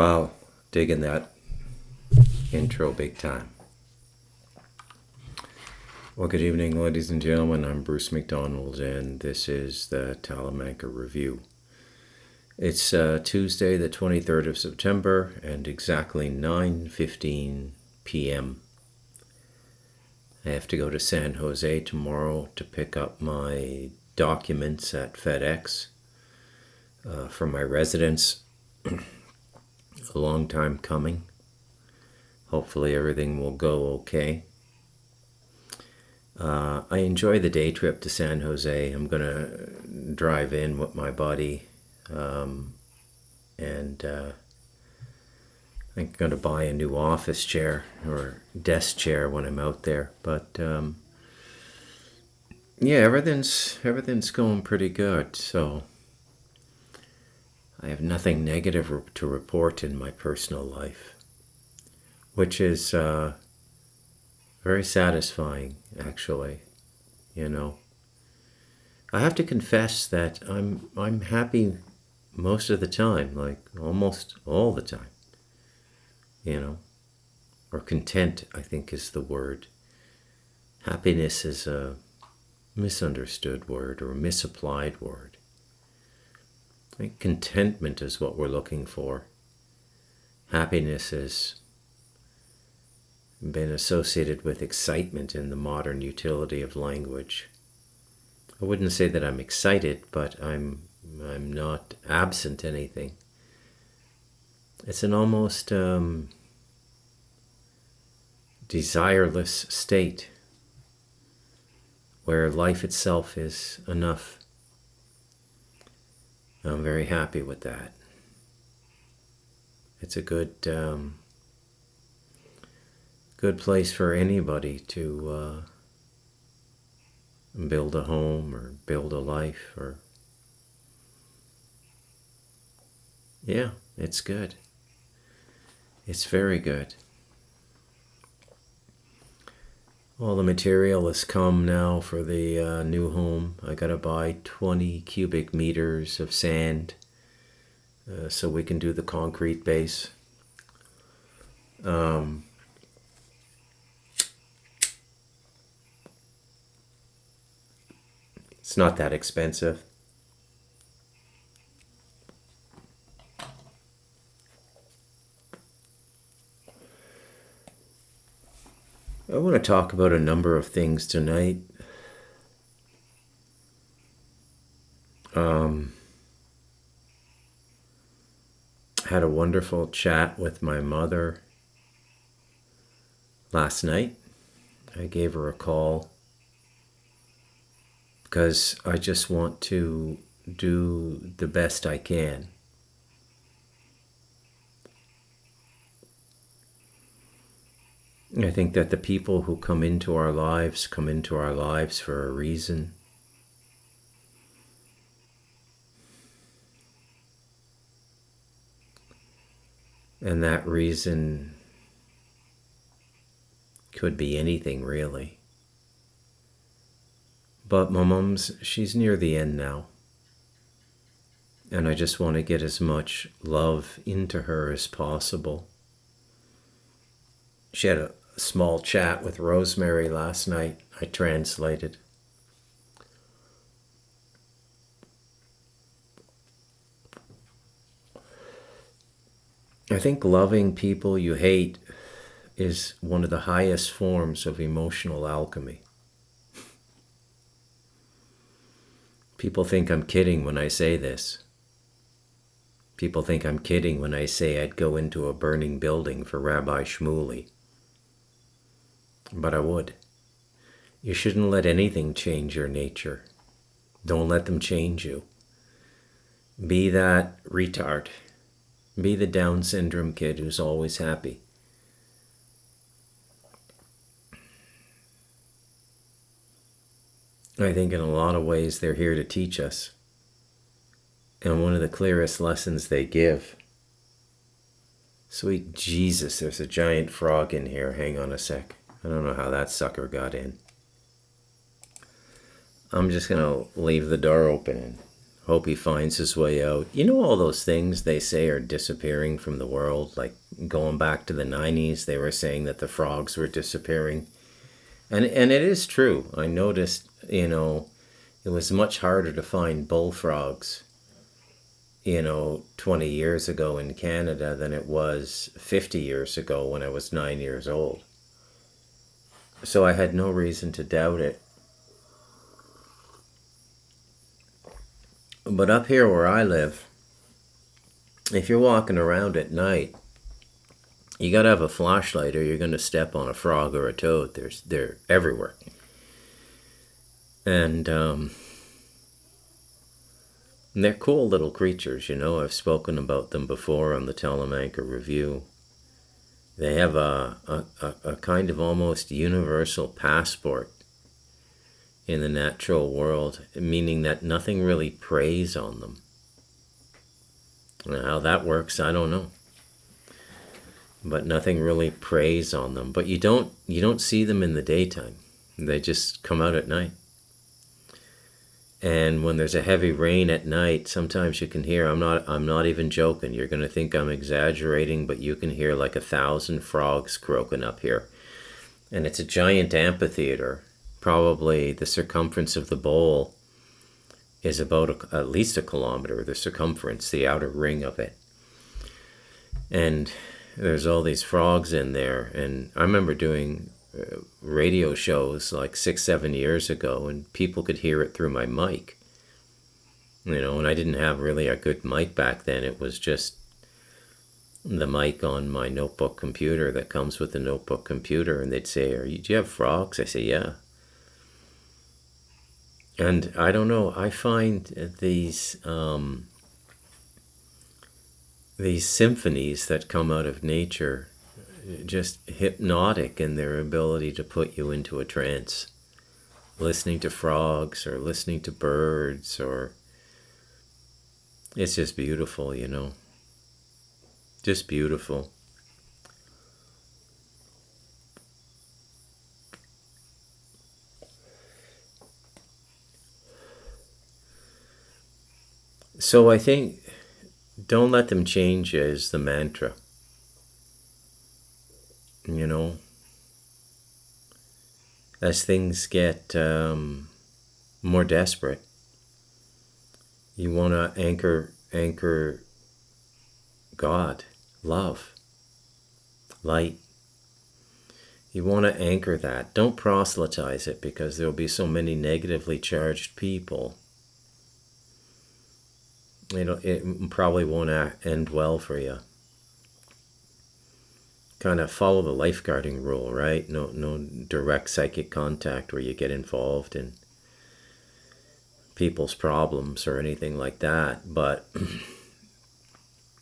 Wow, digging that intro big time. Well, good evening, ladies and gentlemen. I'm Bruce McDonald, and this is the Talamanca Review. It's Tuesday, the 23rd of September, and exactly 9:15 p.m. I have to go to San Jose tomorrow to pick up my documents at FedEx for my residence. A long time coming. Hopefully everything will go okay. I enjoy the day trip to San Jose. I'm going to drive in with my buddy, and I'm going to buy a new office chair or desk chair when I'm out there. But yeah, everything's going pretty good. So I have nothing negative to report in my personal life, which is very satisfying, actually. I have to confess that I'm happy most of the time, like almost all the time. Or content, I think, is the word. Happiness is a misunderstood word or a misapplied word. I think contentment is what we're looking for. Happiness has been associated with excitement in the modern utility of language. I wouldn't say that I'm excited, but I'm not absent anything. It's an almost desireless state where life itself is enough. I'm very happy with that. It's a good place for anybody to build a home or build a life. Or yeah, it's good. It's very good. All the material has come now for the new home. I gotta buy 20 cubic meters of sand so we can do the concrete base. It's not that expensive. I want to talk about a number of things tonight. Had a wonderful chat with my mother last night. I gave her a call because I just want to do the best I can. I think that the people who come into our lives for a reason. And that reason could be anything, really. But my mom's, she's near the end now. And I just want to get as much love into her as possible. She had a small chat with Rosemary last night. I translated. I think loving people you hate is one of the highest forms of emotional alchemy. People think I'm kidding when I say this. People think I'm kidding when I say I'd go into a burning building for Rabbi Shmuley. But I would. You shouldn't let anything change your nature. Don't let them change you. Be that retard. Be the Down syndrome kid who's always happy. I think in a lot of ways they're here to teach us. And one of the clearest lessons they give. Sweet Jesus, there's a giant frog in here. Hang on a sec. I don't know how that sucker got in. I'm just going to leave the door open and Hope he finds his way out. You know, all those things they say are disappearing from the world, like going back to the 90s, they were saying that the frogs were disappearing. And it is true. I noticed, it was much harder to find bullfrogs, 20 years ago in Canada than it was 50 years ago when I was 9 years old. So I had no reason to doubt it. But up here where I live, if you're walking around at night, you gotta have a flashlight or you're gonna step on a frog or a toad. They're everywhere. And they're cool little creatures, I've spoken about them before on the Telemancer Review. They have a kind of almost universal passport in the natural world, meaning that nothing really preys on them. Now, how that works, I don't know. But nothing really preys on them. But you don't see them in the daytime. They just come out at night. And when there's a heavy rain at night, sometimes you can hear, I'm not even joking. You're going to think I'm exaggerating, but you can hear like 1,000 frogs croaking up here. And it's a giant amphitheater. Probably the circumference of the bowl is about at least a kilometer, the circumference, the outer ring of it. And there's all these frogs in there. And I remember doing radio shows like 6-7 years ago, and people could hear it through my mic. And I didn't have really a good mic back then. It was just the mic on my notebook computer that comes with the notebook computer. And they'd say, do you have frogs? I say, yeah. And I don't know, I find these symphonies that come out of nature just hypnotic in their ability to put you into a trance. Listening to frogs or listening to birds, or it's just beautiful, Just beautiful. So I think don't let them change you is the mantra. As things get more desperate, you want to anchor God, love, light. You want to anchor that. Don't proselytize it, because there'll be so many negatively charged people. It probably won't end well for you. Kind of follow the lifeguarding rule, right? No direct psychic contact where you get involved in people's problems or anything like that. But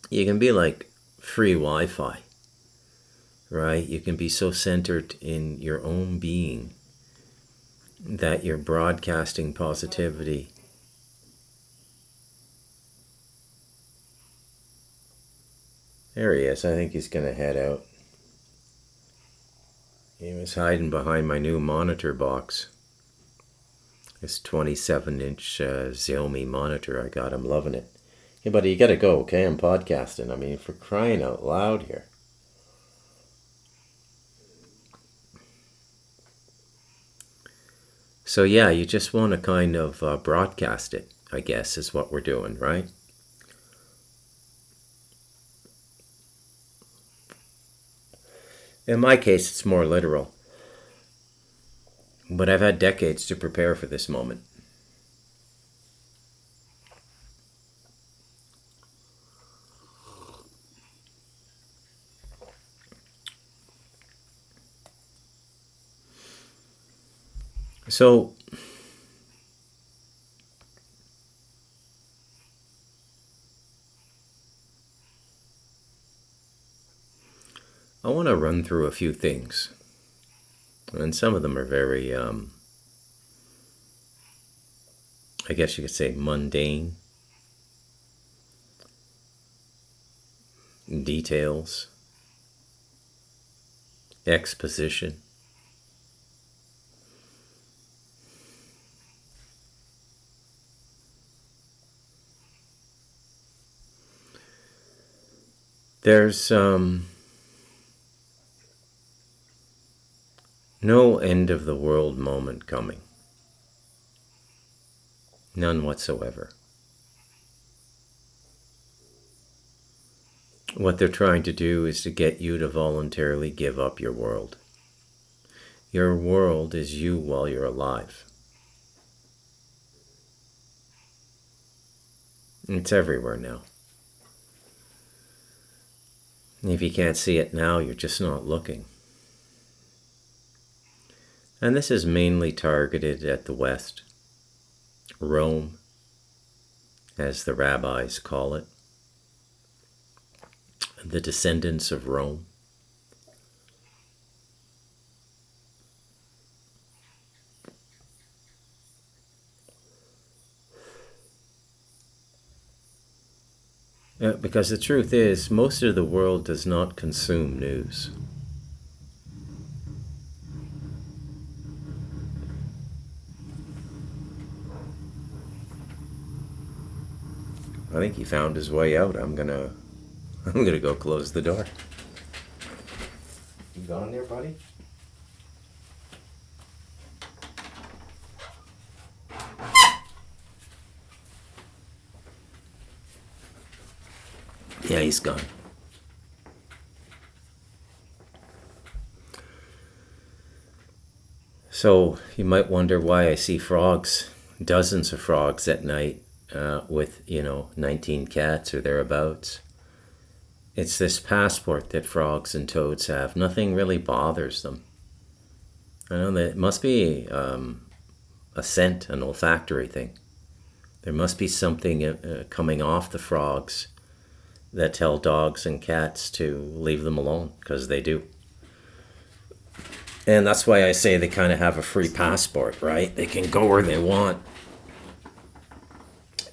you can be like free Wi-Fi, right? You can be so centered in your own being that you're broadcasting positivity. There he is. I think he's going to head out. He was hiding behind my new monitor box. This 27-inch Xiaomi monitor I got. I'm loving it. Hey, buddy, you got to go, okay? I'm podcasting. I mean, for crying out loud here. So yeah, you just want to kind of broadcast it, I guess, is what we're doing, right? In my case, it's more literal. But I've had decades to prepare for this moment. So, I want to run through a few things. And some of them are very, I guess you could say, mundane. Details. Exposition. There's no end of the world moment coming. None whatsoever. What they're trying to do is to get you to voluntarily give up your world. Your world is you while you're alive. It's everywhere now. If you can't see it now, you're just not looking. And this is mainly targeted at the West. Rome, as the rabbis call it. The descendants of Rome. Because the truth is, most of the world does not consume news. I think he found his way out. I'm gonna go close the door. You gone there, buddy? Yeah, he's gone. So you might wonder why I see frogs, dozens of frogs at night with, 19 cats or thereabouts. It's this passport that frogs and toads have. Nothing really bothers them. I know that it must be a scent, an olfactory thing. There must be something coming off the frogs that tell dogs and cats to leave them alone, because they do. And that's why I say they kind of have a free passport, right? They can go where they want.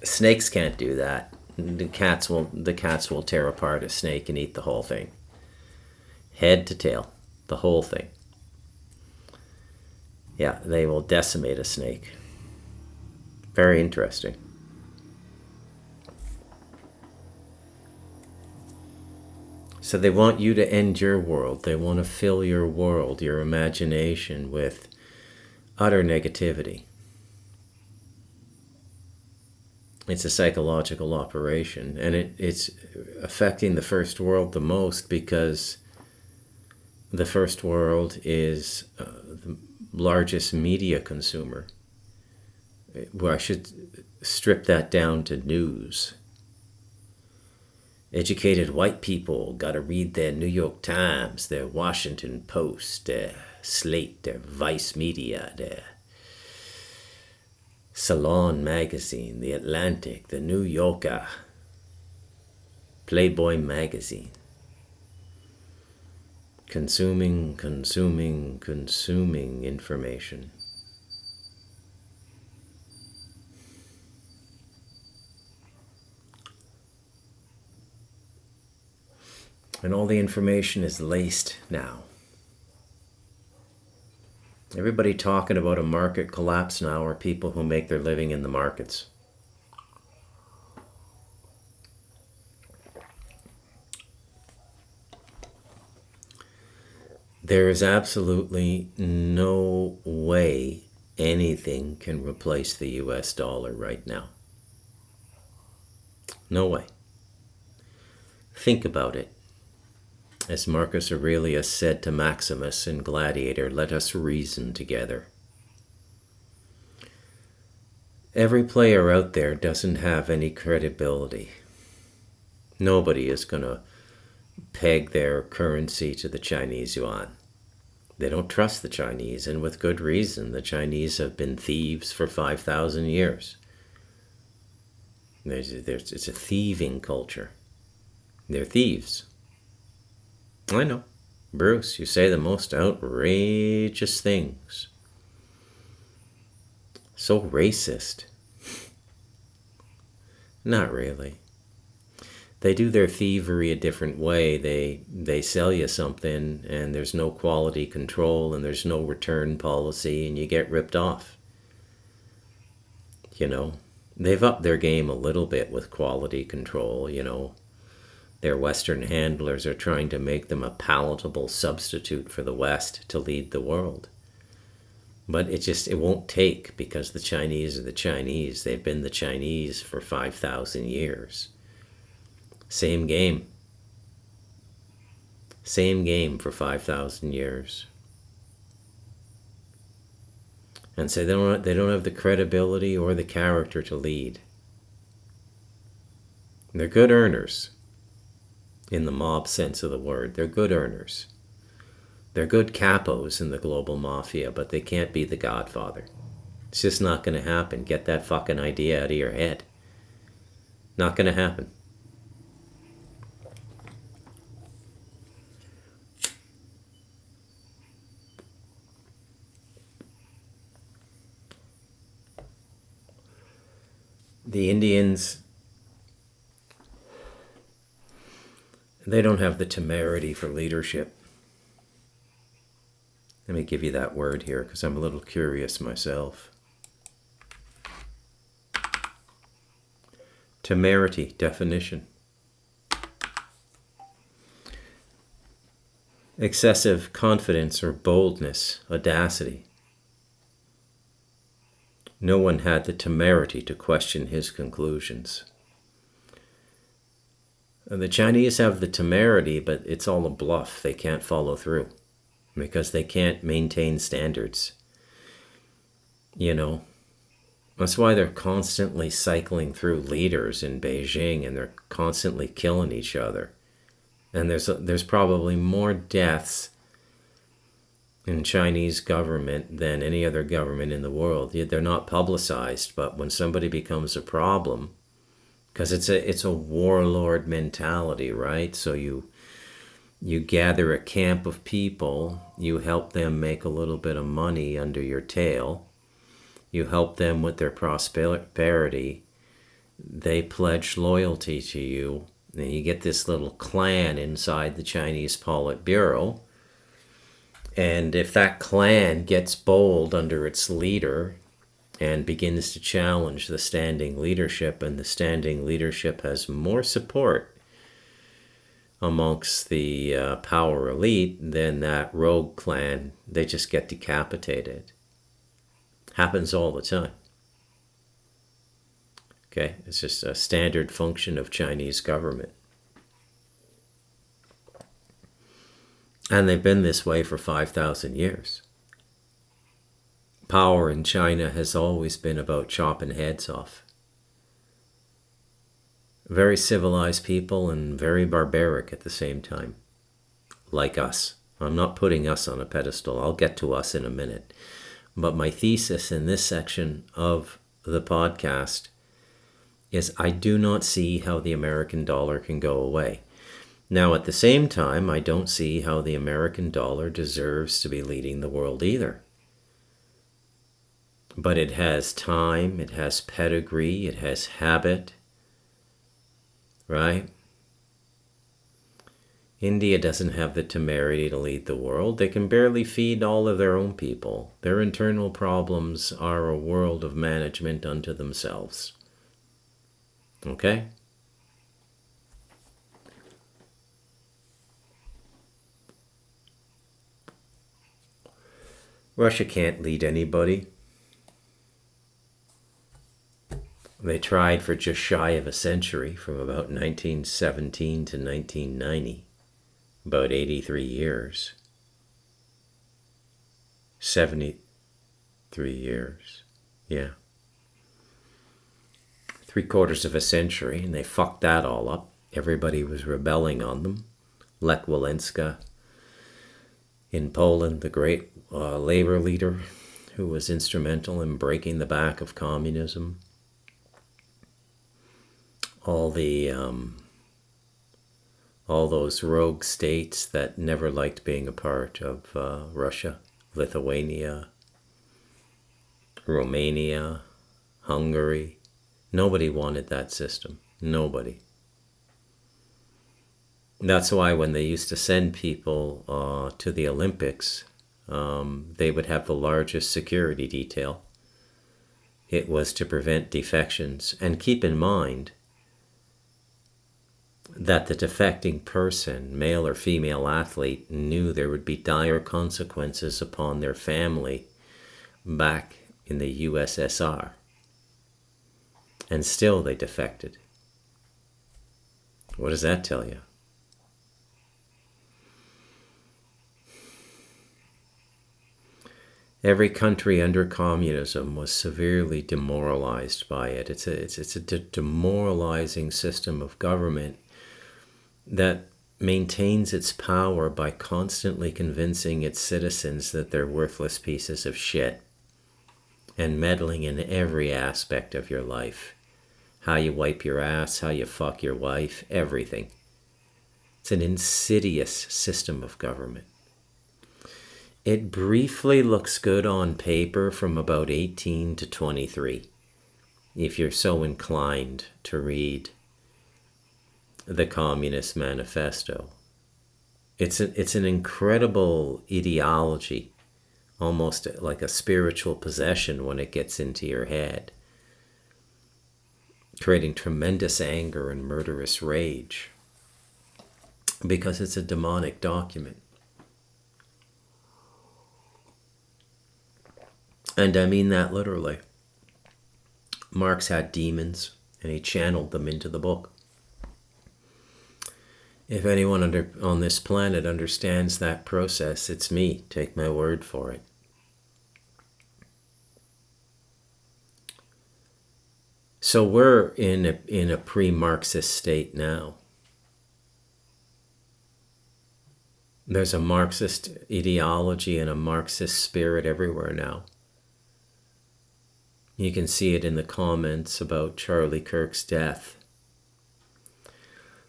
Snakes can't do that. The cats will tear apart a snake and eat the whole thing. Head to tail, the whole thing. Yeah, they will decimate a snake. Very interesting. So they want you to end your world. They want to fill your world, your imagination, with utter negativity. It's a psychological operation, and it's affecting the first world the most because the first world is the largest media consumer. Well, I should strip that down to news. Educated white people got to read their New York Times, their Washington Post, their Slate, their Vice Media, their Salon Magazine, The Atlantic, The New Yorker, Playboy Magazine. Consuming information. And all the information is laced now. Everybody talking about a market collapse now are people who make their living in the markets. There is absolutely no way anything can replace the US dollar right now. No way. Think about it. As Marcus Aurelius said to Maximus in Gladiator, let us reason together. Every player out there doesn't have any credibility. Nobody is going to peg their currency to the Chinese yuan. They don't trust the Chinese, and with good reason. The Chinese have been thieves for 5,000 years. It's a thieving culture. They're thieves. I know. Bruce, you say the most outrageous things. So racist. Not really. They do their thievery a different way. They sell you something and there's no quality control and there's no return policy and you get ripped off. They've upped their game a little bit with quality control, Their Western handlers are trying to make them a palatable substitute for the West to lead the world. But it won't take, because the Chinese are the Chinese. They've been the Chinese for 5,000 years. Same game. Same game for 5,000 years. And so they don't have the credibility or the character to lead. They're good earners, in the mob sense of the word. They're good earners. They're good capos in the global mafia, but they can't be the Godfather. It's just not going to happen. Get that fucking idea out of your head. Not going to happen. The Indians, they don't have the temerity for leadership. Let me give you that word here, because I'm a little curious myself. Temerity, definition. Excessive confidence or boldness, audacity. No one had the temerity to question his conclusions. The Chinese have the temerity, but it's all a bluff. They can't follow through because they can't maintain standards. You know, that's why they're constantly cycling through leaders in Beijing, and they're constantly killing each other. And there's probably more deaths in Chinese government than any other government in the world. They're not publicized, but when somebody becomes a problem, because it's a warlord mentality, right? So you gather a camp of people, you help them make a little bit of money under your tail, you help them with their prosperity, they pledge loyalty to you, and you get this little clan inside the Chinese Politburo. And if that clan gets bold under its leader and begins to challenge the standing leadership, and the standing leadership has more support amongst the power elite, then that rogue clan, they just get decapitated. Happens all the time. Okay, it's just a standard function of Chinese government. And they've been this way for 5,000 years. Power in China has always been about chopping heads off. Very civilized people and very barbaric at the same time. Like us. I'm not putting us on a pedestal. I'll get to us in a minute. But my thesis in this section of the podcast is I do not see how the American dollar can go away. Now, at the same time, I don't see how the American dollar deserves to be leading the world either. But it has time, it has pedigree, it has habit, right? India doesn't have the temerity to lead the world. They can barely feed all of their own people. Their internal problems are a world of management unto themselves. Okay? Russia can't lead anybody. They tried for just shy of a century, from about 1917 to 1990, about 83 years. 73 years, yeah. 3/4 of a century, and they fucked that all up. Everybody was rebelling on them. Lech Walesa in Poland, the great labor leader who was instrumental in breaking the back of communism. All those rogue states that never liked being a part of Russia, Lithuania, Romania, Hungary. Nobody wanted that system. Nobody. That's why when they used to send people to the Olympics, they would have the largest security detail. It was to prevent defections. And keep in mind, that the defecting person, male or female athlete, knew there would be dire consequences upon their family back in the USSR. And still they defected. What does that tell you? Every country under communism was severely demoralized by it. It's a demoralizing system of government that maintains its power by constantly convincing its citizens that they're worthless pieces of shit and meddling in every aspect of your life. How you wipe your ass, how you fuck your wife, everything. It's an insidious system of government. It briefly looks good on paper from about 18 to 23, if you're so inclined to read the Communist Manifesto. It's an incredible ideology, almost like a spiritual possession when it gets into your head, creating tremendous anger and murderous rage, because it's a demonic document. And I mean that literally. Marx had demons, and he channeled them into the book. If anyone on this planet understands that process, it's me. Take my word for it. So we're in a pre-Marxist state now. There's a Marxist ideology and a Marxist spirit everywhere now. You can see it in the comments about Charlie Kirk's death.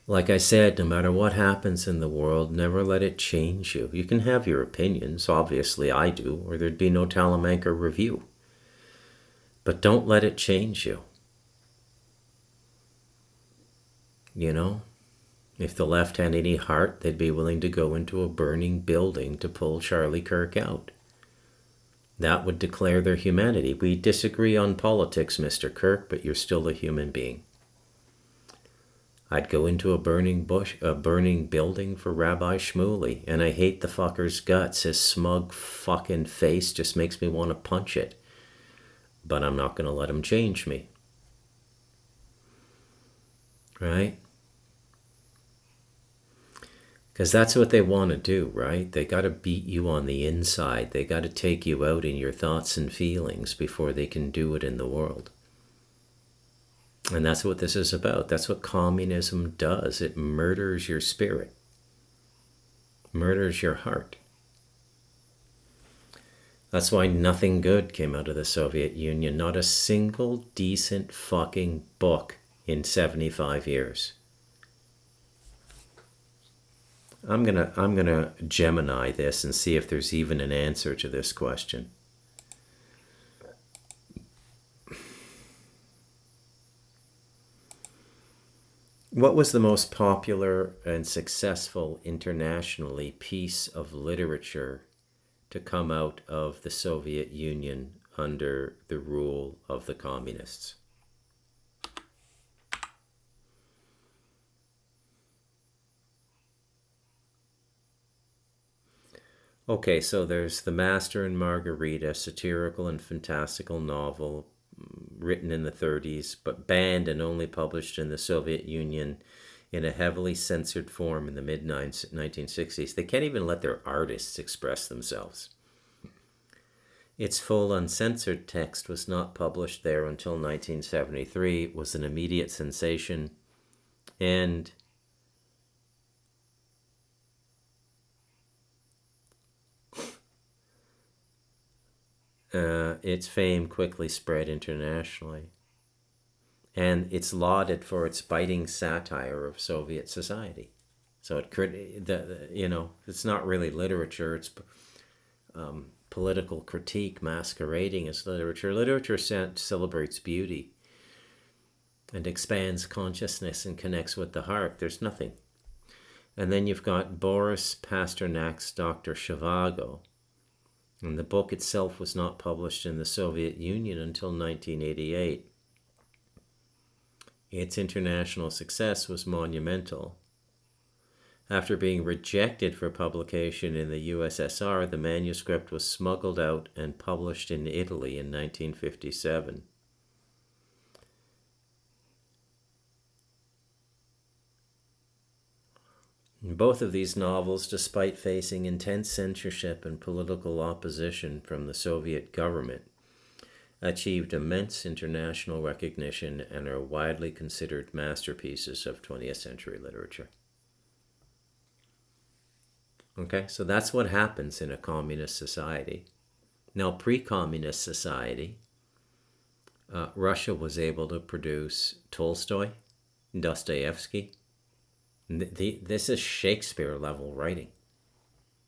Like I said, no matter what happens in the world, never let it change you. You can have your opinions, obviously I do, or there'd be no Talamanca review. But don't let it change you. You know, if the left had any heart, they'd be willing to go into a burning building to pull Charlie Kirk out. That would declare their humanity. We disagree on politics, Mr. Kirk, but you're still a human being. I'd go into a burning building for Rabbi Shmuley, and I hate the fucker's guts. His smug fucking face just makes me want to punch it. But I'm not going to let him change me. Right? Because that's what they want to do, right? They got to beat you on the inside. They got to take you out in your thoughts and feelings before they can do it in the world. And that's what this is about. That's what communism does. It murders your spirit. Murders your heart. That's why nothing good came out of the Soviet Union. Not a single decent fucking book in 75 years. I'm gonna Gemini this and see if there's even an answer to this question. What was the most popular and successful internationally piece of literature to come out of the Soviet Union under the rule of the communists? Okay, so there's The Master and Margarita, satirical and fantastical novel written in the 30s, but banned and only published in the Soviet Union in a heavily censored form in the mid-1960s. They can't even let their artists express themselves. Its full uncensored text was not published there until 1973. It was an immediate sensation, and its fame quickly spread internationally. And it's lauded for its biting satire of Soviet society. So it's not really literature. It's political critique masquerading as literature. Literature celebrates beauty and expands consciousness and connects with the heart. There's nothing. And then you've got Boris Pasternak's Dr. Zhivago. And the book itself was not published in the Soviet Union until 1988. Its international success was monumental. After being rejected for publication in the USSR, the manuscript was smuggled out and published in Italy in 1957. Both of these novels, despite facing intense censorship and political opposition from the Soviet government, achieved immense international recognition and are widely considered masterpieces of 20th century literature. Okay, so that's what happens in a communist society. Now, pre-communist society, Russia was able to produce Tolstoy, Dostoevsky. This is Shakespeare-level writing.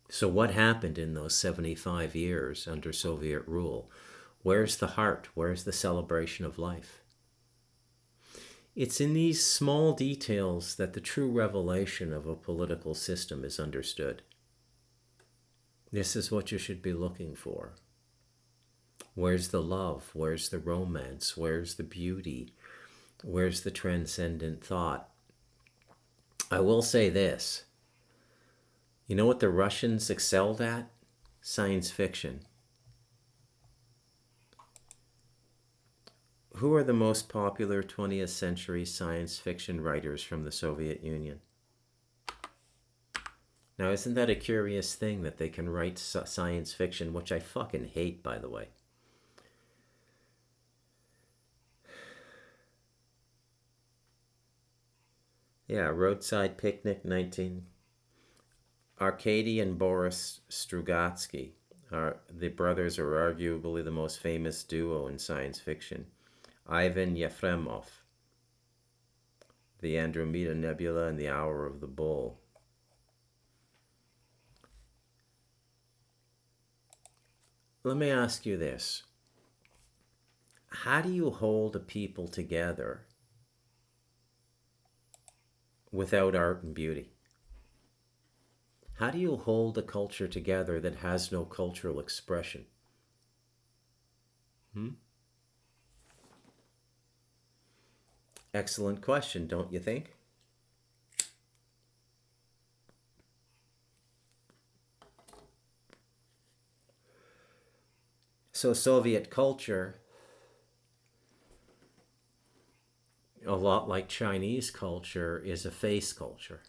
So what happened in those 75 years under Soviet rule? Where's the heart? Where's the celebration of life? It's in these small details that the true revelation of a political system is understood. This is what you should be looking for. Where's the love? Where's the romance? Where's the beauty? Where's the transcendent thought? I will say this. You know what the Russians excelled at? Science fiction. Who are the most popular 20th century science fiction writers from the Soviet Union? Now, isn't that a curious thing that they can write science fiction, which I fucking hate, by the way? Yeah, Roadside Picnic 19. Arkady and Boris Strugatsky the brothers are arguably the most famous duo in science fiction. Ivan Yefremov, The Andromeda Nebula and The Hour of the Bull. Let me ask you this. How do you hold a people together without art and beauty? How do you hold a culture together that has no cultural expression? Excellent question, don't you think? So Soviet culture, a lot like Chinese culture, is a face culture.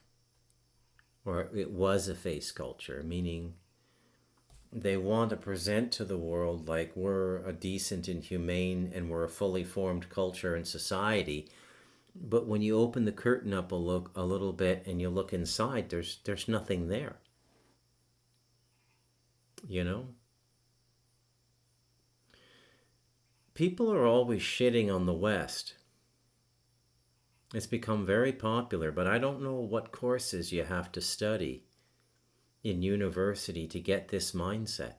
Or it was a face culture, meaning they want to present to the world like we're a decent and humane and we're a fully formed culture and society. But when you open the curtain up a little bit and you look inside, there's nothing there. You know? People are always shitting on the West. It's become very popular, but I don't know what courses you have to study in university to get this mindset.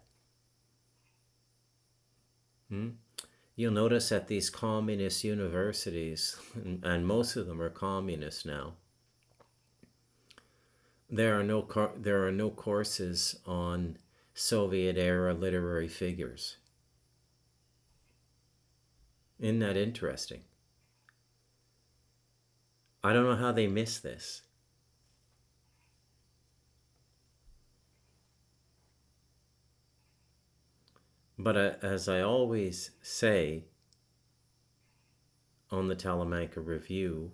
You'll notice at these communist universities, and most of them are communist now, there are no courses on Soviet-era literary figures. Isn't that interesting? I don't know how they miss this. But as I always say on the Talamanca Review,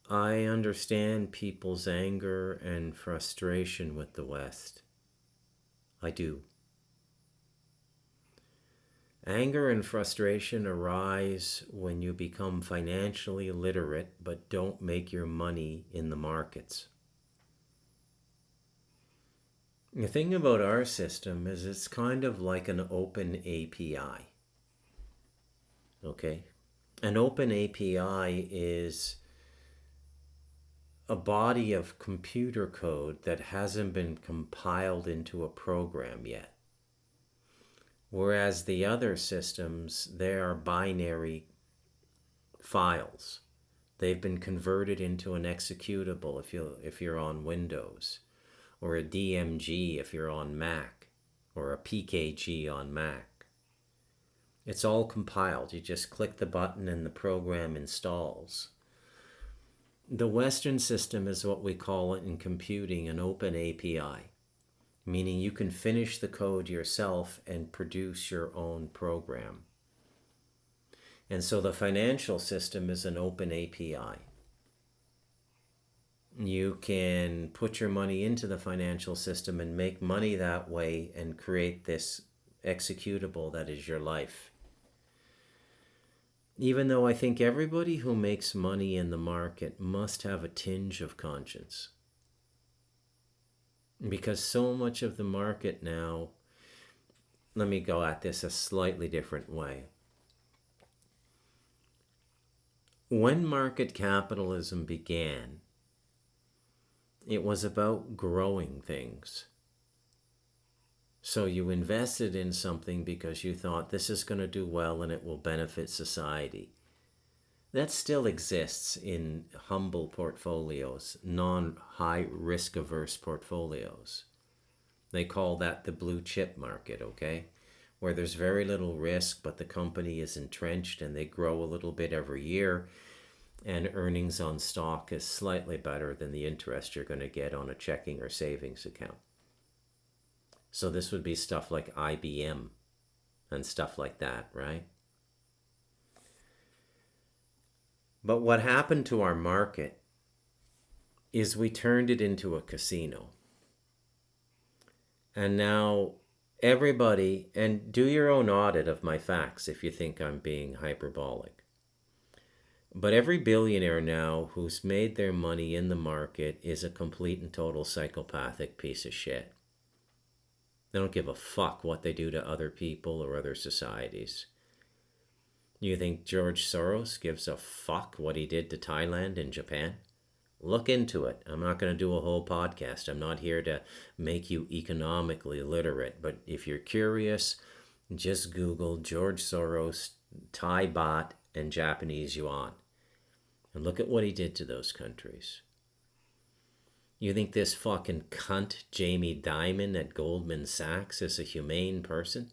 I understand people's anger and frustration with the West. I do. Anger and frustration arise when you become financially literate but don't make your money in the markets. The thing about our system is it's kind of like an open API. Okay? An open API is a body of computer code that hasn't been compiled into a program yet. Whereas the other systems, they are binary files. They've been converted into an executable if you're on Windows, or a DMG if you're on Mac, or a PKG on Mac. It's all compiled. You just click the button and the program installs. The Western system is what we call it in computing an open API, meaning you can finish the code yourself and produce your own program. And so the financial system is an open API. You can put your money into the financial system and make money that way and create this executable that is your life. Even though I think everybody who makes money in the market must have a tinge of conscience. Because so much of the market now, let me go at this a slightly different way. When market capitalism began, it was about growing things. So you invested in something because you thought this is going to do well and it will benefit society. That still exists in humble portfolios, non-high risk averse portfolios. They call that the blue chip market, okay? Where there's very little risk, but the company is entrenched and they grow a little bit every year, and earnings on stock is slightly better than the interest you're going to get on a checking or savings account. So this would be stuff like IBM and stuff like that, right? But what happened to our market is we turned it into a casino. And now everybody, and do your own audit of my facts if you think I'm being hyperbolic. But every billionaire now who's made their money in the market is a complete and total psychopathic piece of shit. They don't give a fuck what they do to other people or other societies. You think George Soros gives a fuck what he did to Thailand and Japan? Look into it. I'm not going to do a whole podcast. I'm not here to make you economically literate. But if you're curious, just Google George Soros, Thai baht, and Japanese yuan. And look at what he did to those countries. You think this fucking cunt Jamie Dimon at Goldman Sachs is a humane person?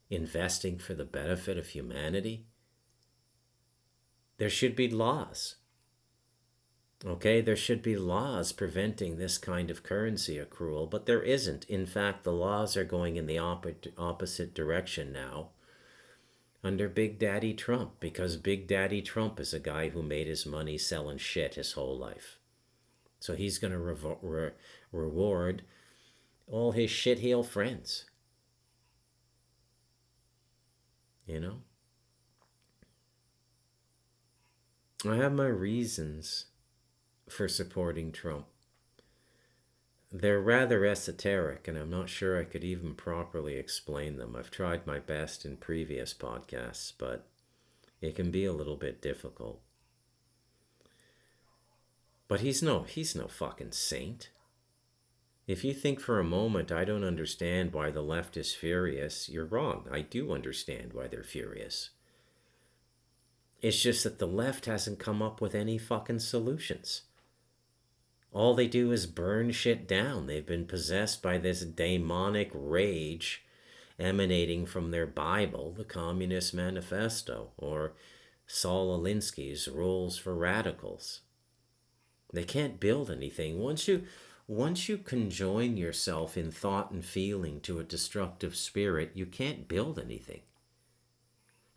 Investing for the benefit of humanity? There should be laws. Okay, there should be laws preventing this kind of currency accrual, but there isn't. In fact, the laws are going in the opposite direction now under Big Daddy Trump, because Big Daddy Trump is a guy who made his money selling shit his whole life. So he's going to reward all his shitheel friends. You know? I have my reasons for supporting Trump. They're rather esoteric, and I'm not sure I could even properly explain them. I've tried my best in previous podcasts, but it can be a little bit difficult. But he's no fucking saint. If you think for a moment I don't understand why the left is furious, you're wrong. I do understand why they're furious. It's just that the left hasn't come up with any fucking solutions. All they do is burn shit down. They've been possessed by this demonic rage emanating from their Bible, the Communist Manifesto, or Saul Alinsky's Rules for Radicals. They can't build anything. Once you conjoin yourself in thought and feeling to a destructive spirit, you can't build anything.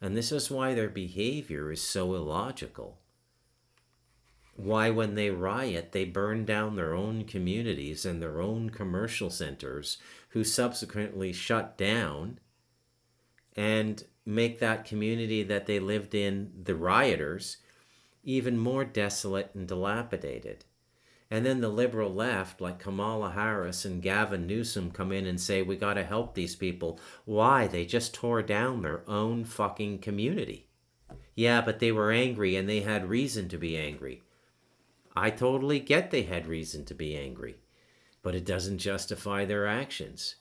And this is why their behavior is so illogical. Why, when they riot, they burn down their own communities and their own commercial centers, who subsequently shut down and make that community that they lived in, the rioters, even more desolate and dilapidated. And then the liberal left, like Kamala Harris and Gavin Newsom, come in and say, we got to help these people. Why? They just tore down their own fucking community. Yeah, but they were angry and they had reason to be angry. I totally get they had reason to be angry, but it doesn't justify their actions.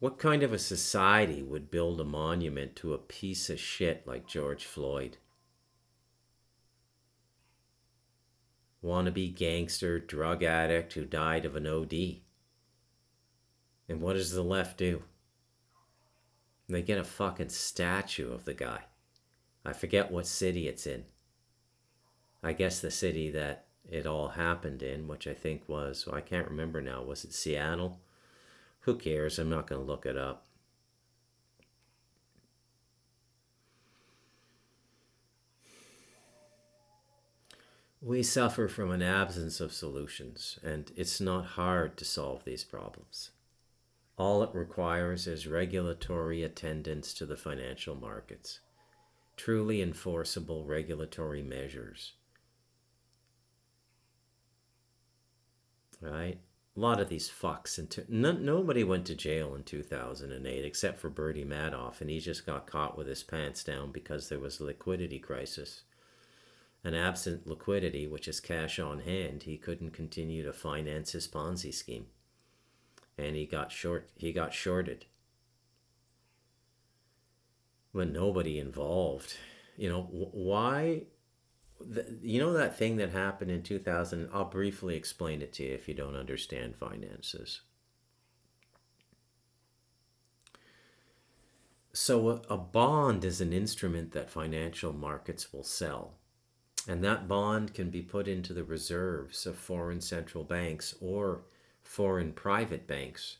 What kind of a society would build a monument to a piece of shit like George Floyd? Wannabe gangster, drug addict who died of an OD. And what does the left do? They get a fucking statue of the guy. I forget what city it's in. I guess the city that it all happened in, which I think was, well, I can't remember now, was it Seattle? Who cares? I'm not going to look it up. We suffer from an absence of solutions, and it's not hard to solve these problems. All it requires is regulatory attendance to the financial markets, truly enforceable regulatory measures. Right? A lot of these fucks. Nobody went to jail in 2008 except for Bertie Madoff, and he just got caught with his pants down because there was a liquidity crisis. And absent liquidity, which is cash on hand, he couldn't continue to finance his Ponzi scheme. And he got shorted. But nobody involved. Why? That thing that happened in 2000, I'll briefly explain it to you if you don't understand finances. So a bond is an instrument that financial markets will sell. And that bond can be put into the reserves of foreign central banks or foreign private banks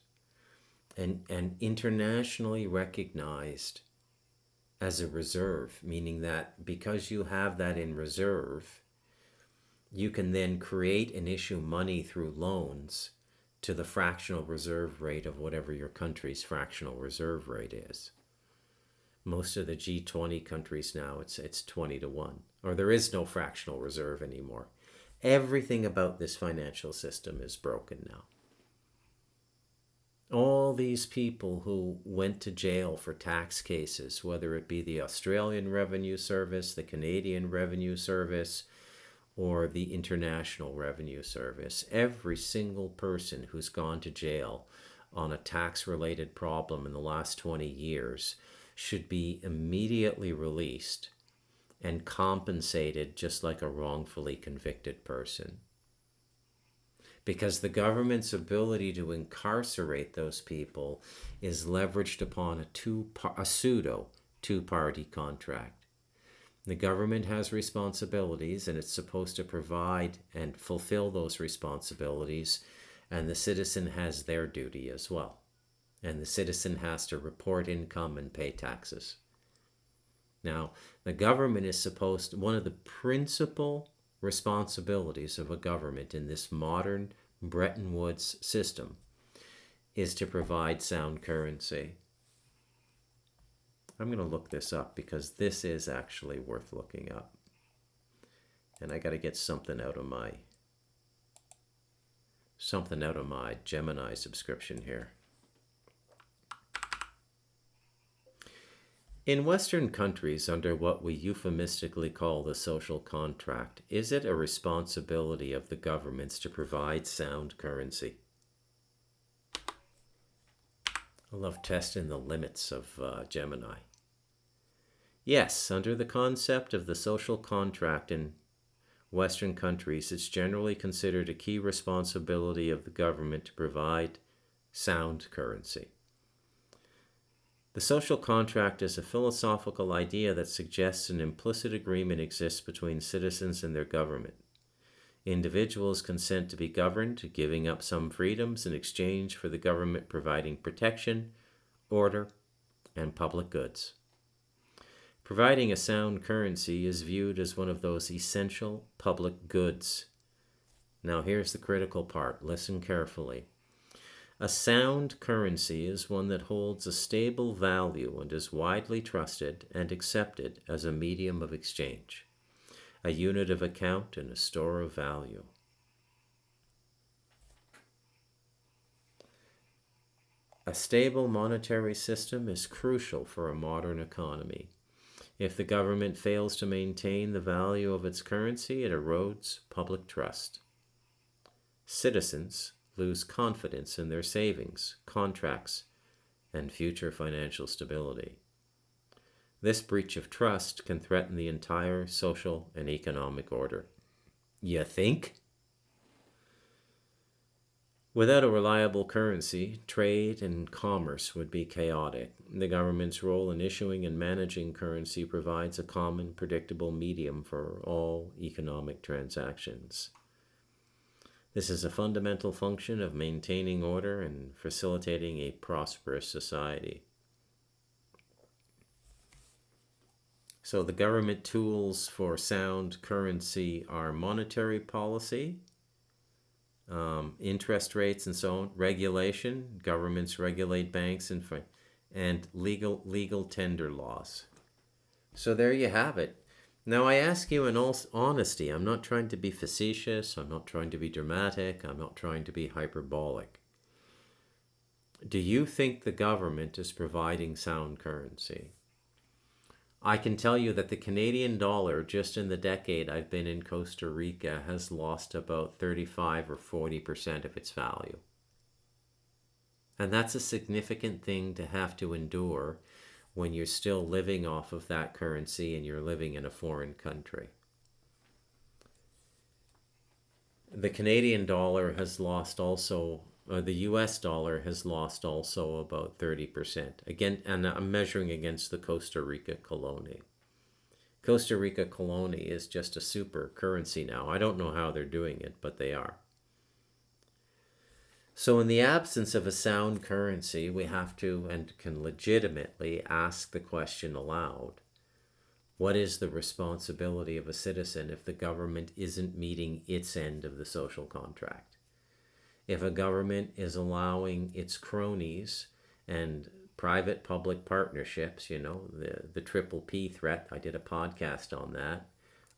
and internationally recognized as a reserve, meaning that because you have that in reserve, you can then create and issue money through loans to the fractional reserve rate of whatever your country's fractional reserve rate is. Most of the G20 countries now, it's 20 to 1. Or there is no fractional reserve anymore. Everything about this financial system is broken now. All these people who went to jail for tax cases, whether it be the Australian Revenue Service, the Canadian Revenue Service, or the International Revenue Service, every single person who's gone to jail on a tax-related problem in the last 20 years should be immediately released and compensated just like a wrongfully convicted person. Because the government's ability to incarcerate those people is leveraged upon a pseudo two-party contract. The government has responsibilities and it's supposed to provide and fulfill those responsibilities, and the citizen has their duty as well. And the citizen has to report income and pay taxes. Now, the government is one of the principal responsibilities of a government in this modern Bretton Woods system is to provide sound currency. I'm going to look this up because this is actually worth looking up. And I got to get something out of my Gemini subscription here. In Western countries, under what we euphemistically call the social contract, is it a responsibility of the governments to provide sound currency? I love testing the limits of Gemini. Yes, under the concept of the social contract in Western countries, it's generally considered a key responsibility of the government to provide sound currency. The social contract is a philosophical idea that suggests an implicit agreement exists between citizens and their government. Individuals consent to be governed, giving up some freedoms in exchange for the government providing protection, order, and public goods. Providing a sound currency is viewed as one of those essential public goods. Now here's the critical part. Listen carefully. A sound currency is one that holds a stable value and is widely trusted and accepted as a medium of exchange, a unit of account, and a store of value. A stable monetary system is crucial for a modern economy. If the government fails to maintain the value of its currency, it erodes public trust. Citizens lose confidence in their savings, contracts, and future financial stability. This breach of trust can threaten the entire social and economic order. You think? Without a reliable currency, trade and commerce would be chaotic. The government's role in issuing and managing currency provides a common, predictable medium for all economic transactions. This is a fundamental function of maintaining order and facilitating a prosperous society. So the government tools for sound currency are monetary policy, interest rates and so on, regulation, governments regulate banks, and legal tender laws. So there you have it. Now I ask you in all honesty, I'm not trying to be facetious, I'm not trying to be dramatic, I'm not trying to be hyperbolic. Do you think the government is providing sound currency? I can tell you that the Canadian dollar, just in the decade I've been in Costa Rica, has lost about 35 or 40% of its value. And that's a significant thing to have to endure when you're still living off of that currency and you're living in a foreign country. The Canadian dollar has lost also, the US dollar has lost also about 30%. Again, and I'm measuring against the Costa Rica colony. Costa Rica colony is just a super currency now. I don't know how they're doing it, but they are. So in the absence of a sound currency, we have to and can legitimately ask the question aloud. What is the responsibility of a citizen if the government isn't meeting its end of the social contract? If a government is allowing its cronies and private-public partnerships, the triple P threat, I did a podcast on that.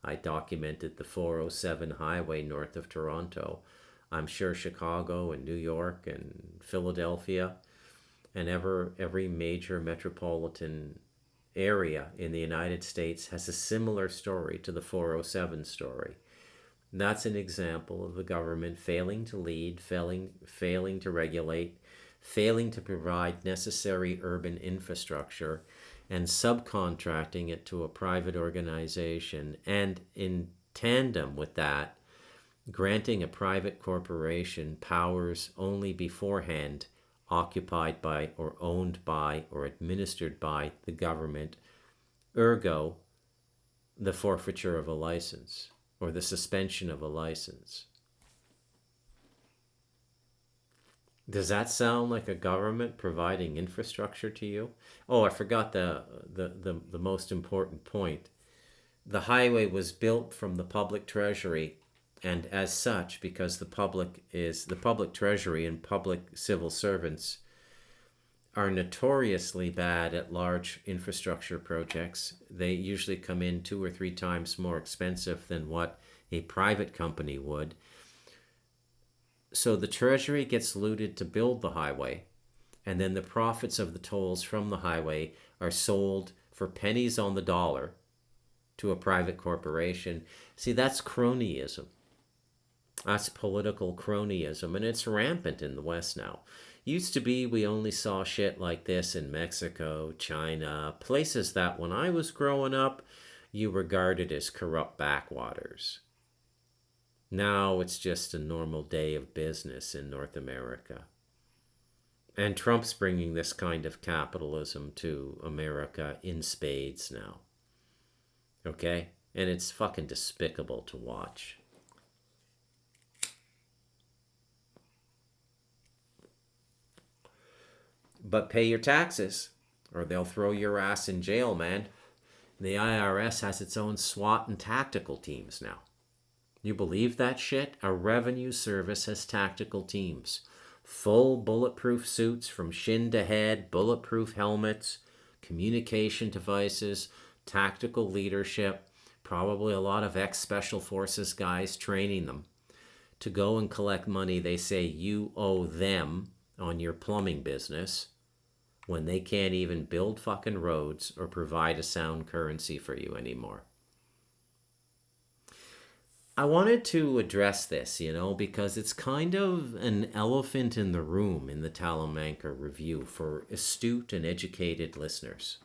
I documented the 407 highway north of Toronto. I'm sure Chicago and New York and Philadelphia and every major metropolitan area in the United States has a similar story to the 407 story. That's an example of the government failing to lead, failing to regulate, failing to provide necessary urban infrastructure, and subcontracting it to a private organization, and in tandem with that, granting a private corporation powers only beforehand occupied by or owned by or administered by the government, ergo, the forfeiture of a license or the suspension of a license. Does that sound like a government providing infrastructure to you? Oh, I forgot the most important point. The highway was built from the public treasury, and as such, because the public treasury and public civil servants are notoriously bad at large infrastructure projects. They usually come in 2 or 3 times more expensive than what a private company would. So the treasury gets looted to build the highway, and then the profits of the tolls from the highway are sold for pennies on the dollar to a private corporation. See, that's cronyism. That's political cronyism, and it's rampant in the West now. Used to be we only saw shit like this in Mexico, China, places that when I was growing up, you regarded as corrupt backwaters. Now it's just a normal day of business in North America. And Trump's bringing this kind of capitalism to America in spades now. Okay? And it's fucking despicable to watch. But pay your taxes, or they'll throw your ass in jail, man. The IRS has its own SWAT and tactical teams now. You believe that shit? Our revenue service has tactical teams. Full bulletproof suits from shin to head, bulletproof helmets, communication devices, tactical leadership, probably a lot of ex-special forces guys training them to go and collect money they say you owe them on your plumbing business when they can't even build fucking roads or provide a sound currency for you anymore. I wanted to address this, because it's kind of an elephant in the room in the Talamanca Review for astute and educated listeners.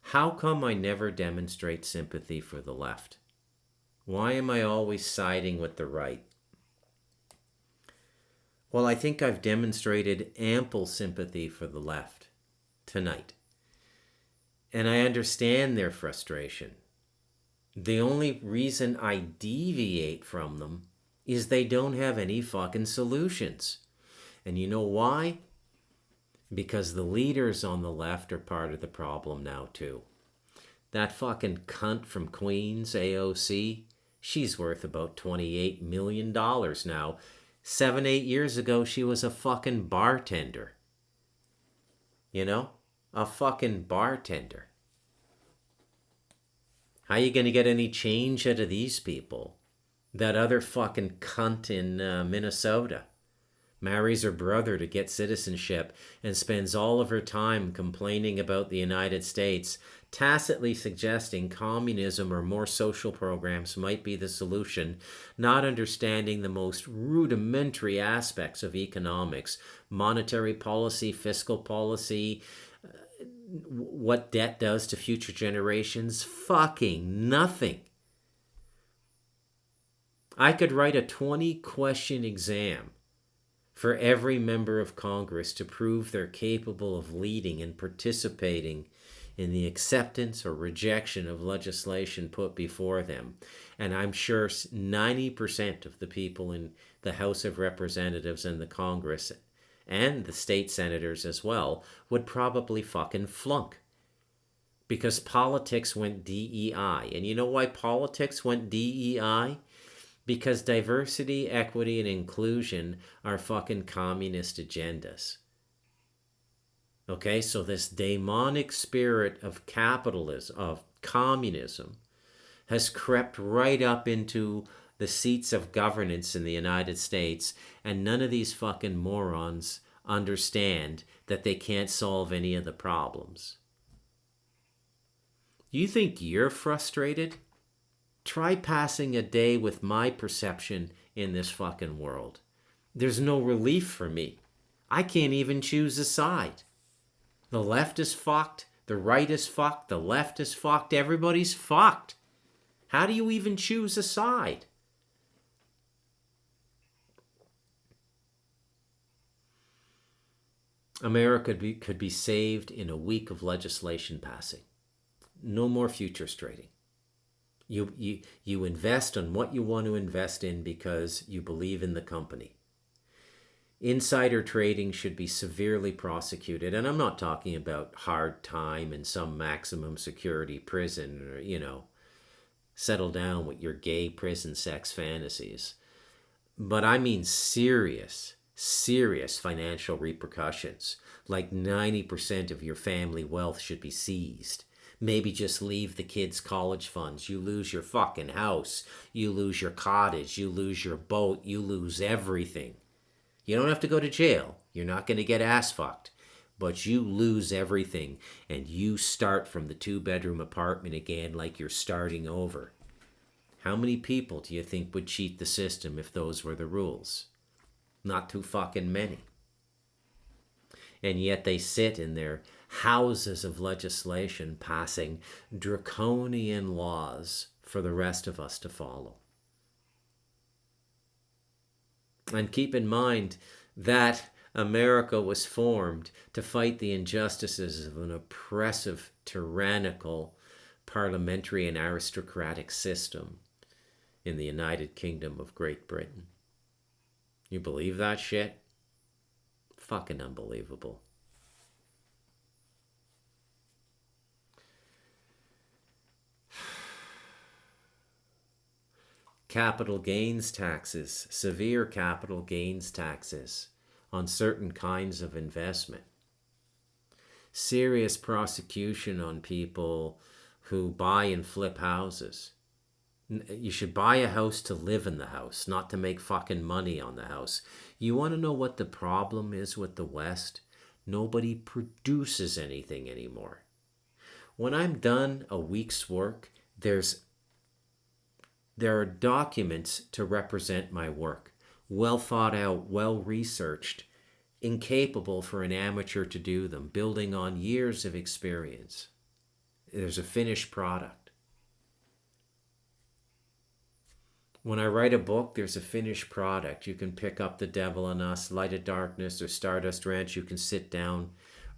How come I never demonstrate sympathy for the left? Why am I always siding with the right? Well, I think I've demonstrated ample sympathy for the left tonight. And I understand their frustration. The only reason I deviate from them is they don't have any fucking solutions. And you know why? Because the leaders on the left are part of the problem now, too. That fucking cunt from Queens, AOC, she's worth about $28 million now. 7-8 years ago, she was a fucking bartender. A fucking bartender. How are you going to get any change out of these people? That other fucking cunt in Minnesota marries her brother to get citizenship and spends all of her time complaining about the United States, tacitly suggesting communism or more social programs might be the solution, not understanding the most rudimentary aspects of economics, monetary policy, fiscal policy, what debt does to future generations. Fucking nothing. I could write a 20-question exam for every member of Congress to prove they're capable of leading and participating in the acceptance or rejection of legislation put before them. And I'm sure 90% of the people in the House of Representatives and the Congress and the state senators as well would probably fucking flunk. Because politics went DEI. And you know why politics went DEI? Because diversity, equity, and inclusion are fucking communist agendas. Okay, so this demonic spirit of capitalism, of communism, has crept right up into the seats of governance in the United States, and none of these fucking morons understand that they can't solve any of the problems. You think you're frustrated? Try passing a day with my perception in this fucking world. There's no relief for me. I can't even choose a side. The left is fucked. The right is fucked. The left is fucked. Everybody's fucked. How do you even choose a side? America could be saved in a week of legislation passing. No more futures trading. You invest on what you want to invest in because you believe in the company. Insider trading should be severely prosecuted, and I'm not talking about hard time in some maximum security prison or, settle down with your gay prison sex fantasies. But I mean serious financial repercussions. Like 90% of your family wealth should be seized. Maybe just leave the kids' college funds. You lose your fucking house. You lose your cottage. You lose your boat. You lose everything. You don't have to go to jail. You're not going to get ass fucked. But you lose everything and you start from the 2-bedroom apartment again like you're starting over. How many people do you think would cheat the system if those were the rules? Not too fucking many. And yet they sit in their houses of legislation passing draconian laws for the rest of us to follow. And keep in mind that America was formed to fight the injustices of an oppressive, tyrannical, parliamentary and aristocratic system in the United Kingdom of Great Britain. You believe that shit? Fucking unbelievable. Capital gains taxes, severe capital gains taxes on certain kinds of investment. Serious prosecution on people who buy and flip houses. You should buy a house to live in the house, not to make fucking money on the house. You want to know what the problem is with the West? Nobody produces anything anymore. When I'm done a week's work, there's There are documents to represent my work, well thought out, well researched, incapable for an amateur to do them, building on years of experience. There's a finished product. When I write a book, there's a finished product. You can pick up The Devil in Us, Light of Darkness, or Stardust Ranch. You can sit down,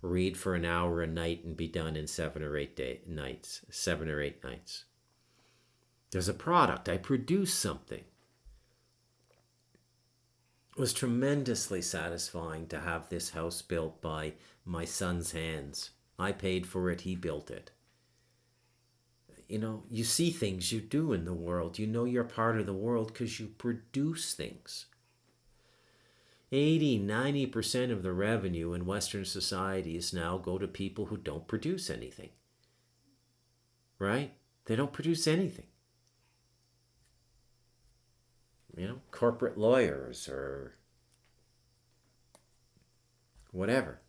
read for an hour a night, and be done in 7 or 8 nights. There's a product. I produce something. It was tremendously satisfying to have this house built by my son's hands. I paid for it, he built it. You see things you do in the world. You know you're part of the world because you produce things. 80-90% of the revenue in Western societies now go to people who don't produce anything. Right? They don't produce anything. Corporate lawyers or whatever.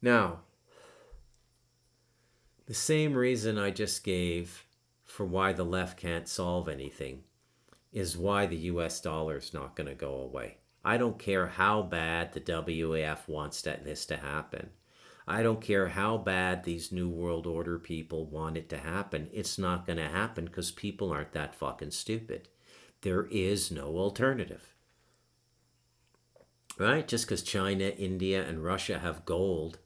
Now, the same reason I just gave for why the left can't solve anything is why the US dollar is not going to go away. I don't care how bad the WEF wants this to happen. I don't care how bad these New World Order people want it to happen. It's not going to happen because people aren't that fucking stupid. There is no alternative. Right? Just because China, India, and Russia have gold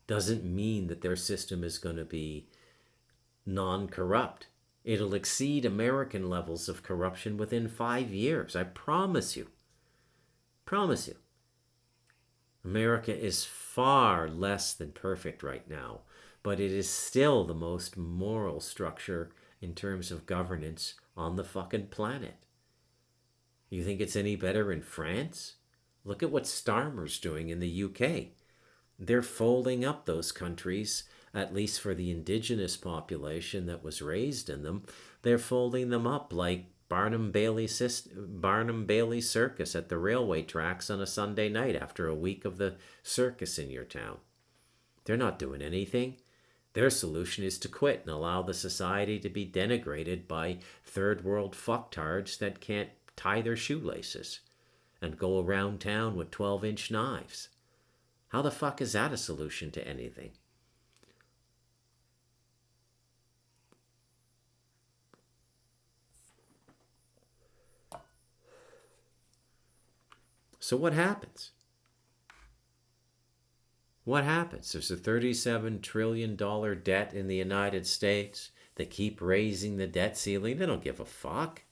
doesn't mean that their system is going to be non-corrupt. It'll exceed American levels of corruption within 5 years. I promise you. Promise you. America is far less than perfect right now, but it is still the most moral structure in terms of governance on the fucking planet. You think it's any better in France? Look at what Starmer's doing in the UK. They're folding up those countries, at least for the indigenous population that was raised in them. They're folding them up like Barnum Bailey Circus at the railway tracks on a Sunday night after a week of the circus in your town. They're not doing anything. Their solution is to quit and allow the society to be denigrated by third world fucktards that can't tie their shoelaces and go around town with 12-inch knives. How the fuck is that a solution to anything? So what happens? What happens? There's a $37 trillion debt in the United States. They keep raising the debt ceiling. They don't give a fuck.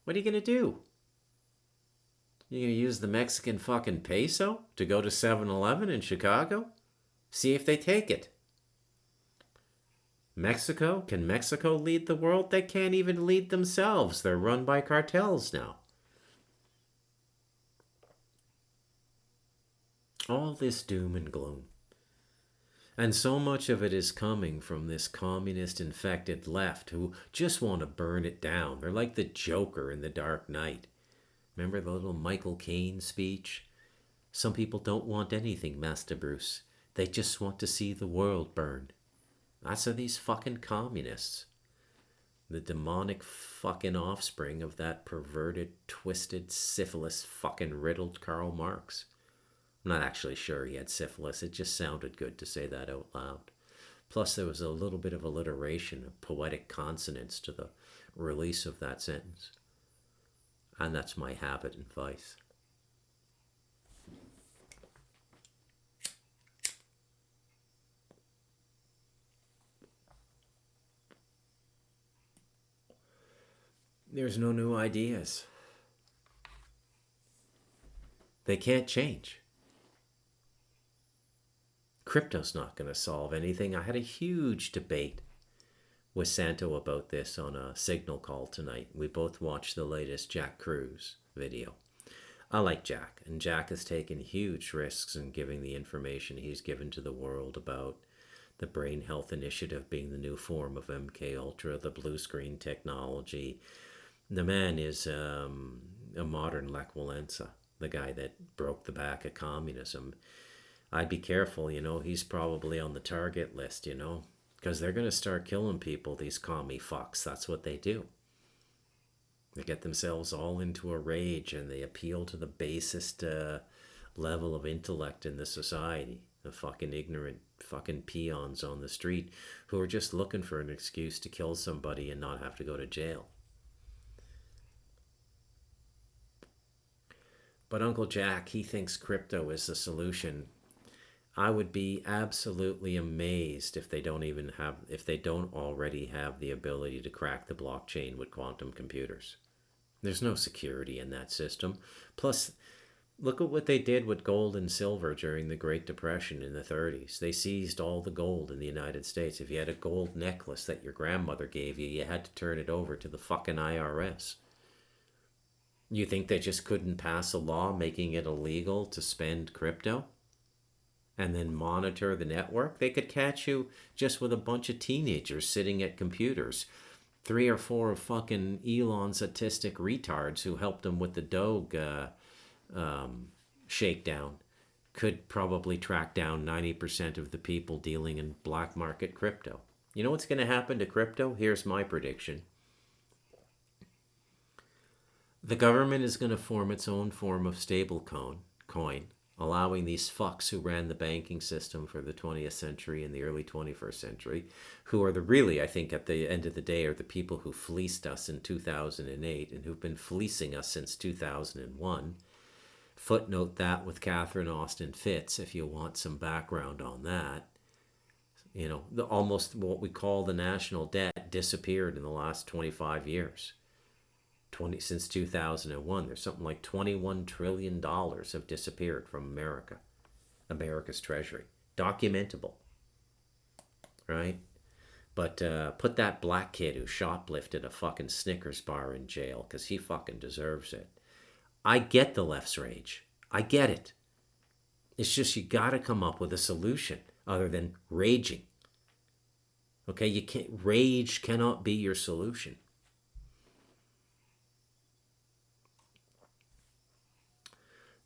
What are you going to do? You going to use the Mexican fucking peso to go to 7-Eleven in Chicago? See if they take it. Mexico? Can Mexico lead the world? They can't even lead themselves. They're run by cartels now. All this doom and gloom. And so much of it is coming from this communist-infected left who just want to burn it down. They're like the Joker in The Dark Knight. Remember the little Michael Caine speech? Some people don't want anything, Master Bruce. They just want to see the world burn. That's how these fucking communists. The demonic fucking offspring of that perverted, twisted, syphilis fucking riddled Karl Marx. I'm not actually sure he had syphilis. It just sounded good to say that out loud. Plus, there was a little bit of alliteration, of poetic consonance to the release of that sentence. And that's my habit and vice. There's no new ideas. They can't change. Crypto's not going to solve anything. I had a huge debate with Santo about this on a Signal call tonight. We both watched the latest Jack Cruz video. I like Jack, and Jack has taken huge risks in giving the information he's given to the world about the Brain Health Initiative being the new form of MK Ultra, the blue screen technology. The man is a modern Lech Walesa, the guy that broke the back of communism. I'd be careful, he's probably on the target list, because they're going to start killing people, these commie fucks. That's what they do. They get themselves all into a rage and they appeal to the basest level of intellect in the society. The fucking ignorant fucking peons on the street who are just looking for an excuse to kill somebody and not have to go to jail. But Uncle Jack, he thinks crypto is the solution. I would be absolutely amazed if they don't already have the ability to crack the blockchain with quantum computers. There's no security in that system. Plus, look at what they did with gold and silver during the Great Depression in the 30s. They seized all the gold in the United States. If you had a gold necklace that your grandmother gave you, you had to turn it over to the fucking IRS. You think they just couldn't pass a law making it illegal to spend crypto and then monitor the network? They could catch you just with a bunch of teenagers sitting at computers. 3 or 4 of fucking Elon's autistic retards who helped him with the Doge shakedown could probably track down 90% of the people dealing in black market crypto. You know what's going to happen to crypto? Here's my prediction. The government is going to form its own form of stable coin, allowing these fucks who ran the banking system for the 20th century and the early 21st century, who are really, I think, at the end of the day, are the people who fleeced us in 2008 and who've been fleecing us since 2001. Footnote that with Catherine Austin Fitts, if you want some background on that. Almost what we call the national debt disappeared in the last 25 years. Since 2001, there's something like $21 trillion have disappeared from America's treasury. Documentable, right? But put that black kid who shoplifted a fucking Snickers bar in jail because he fucking deserves it. I get the left's rage. I get it. It's just you got to come up with a solution other than raging. Okay, rage cannot be your solution.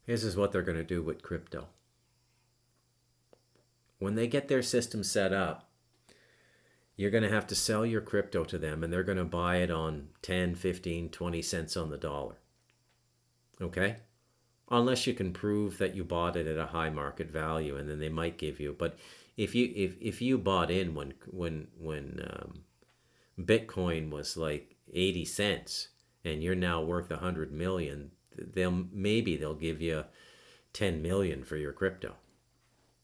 This is what they're going to do with crypto. When they get their system set up, you're going to have to sell your crypto to them and they're going to buy it on 10, 15, 20 cents on the dollar. Okay? Unless you can prove that you bought it at a high market value, and then they might give you. But if you bought in when Bitcoin was like 80 cents and you're now worth 100 million, they'll give you 10 million for your crypto,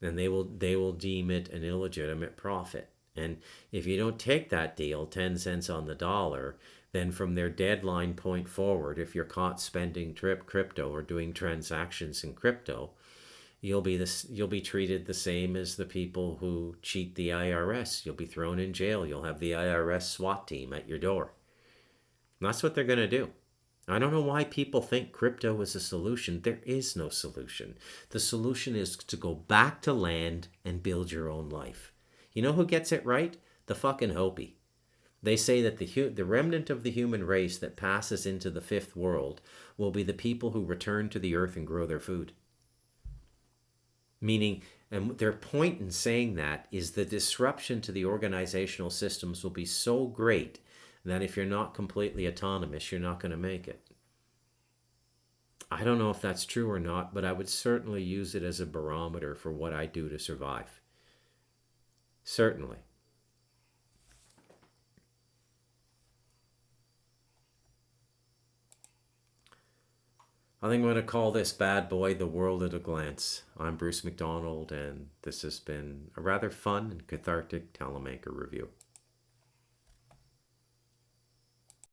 and they will deem it an illegitimate profit. And if you don't take that deal, 10 cents on the dollar, then from their deadline point forward, if you're caught spending crypto or doing transactions in crypto, you'll be treated the same as the people who cheat the IRS. You'll be thrown in jail. You'll have the IRS SWAT team at your door. And that's what they're going to do. I don't know why people think crypto is a solution. There is no solution. The solution is to go back to land and build your own life. You know who gets it right? The fucking Hopi. They say that the remnant of the human race that passes into the fifth world will be the people who return to the earth and grow their food. Meaning, and their point in saying that is the disruption to the organizational systems will be so great that if you're not completely autonomous, you're not going to make it. I don't know if that's true or not, but I would certainly use it as a barometer for what I do to survive. Certainly. I think I'm going to call this bad boy The World at a Glance. I'm Bruce McDonald, and this has been a rather fun and cathartic Telemaker review.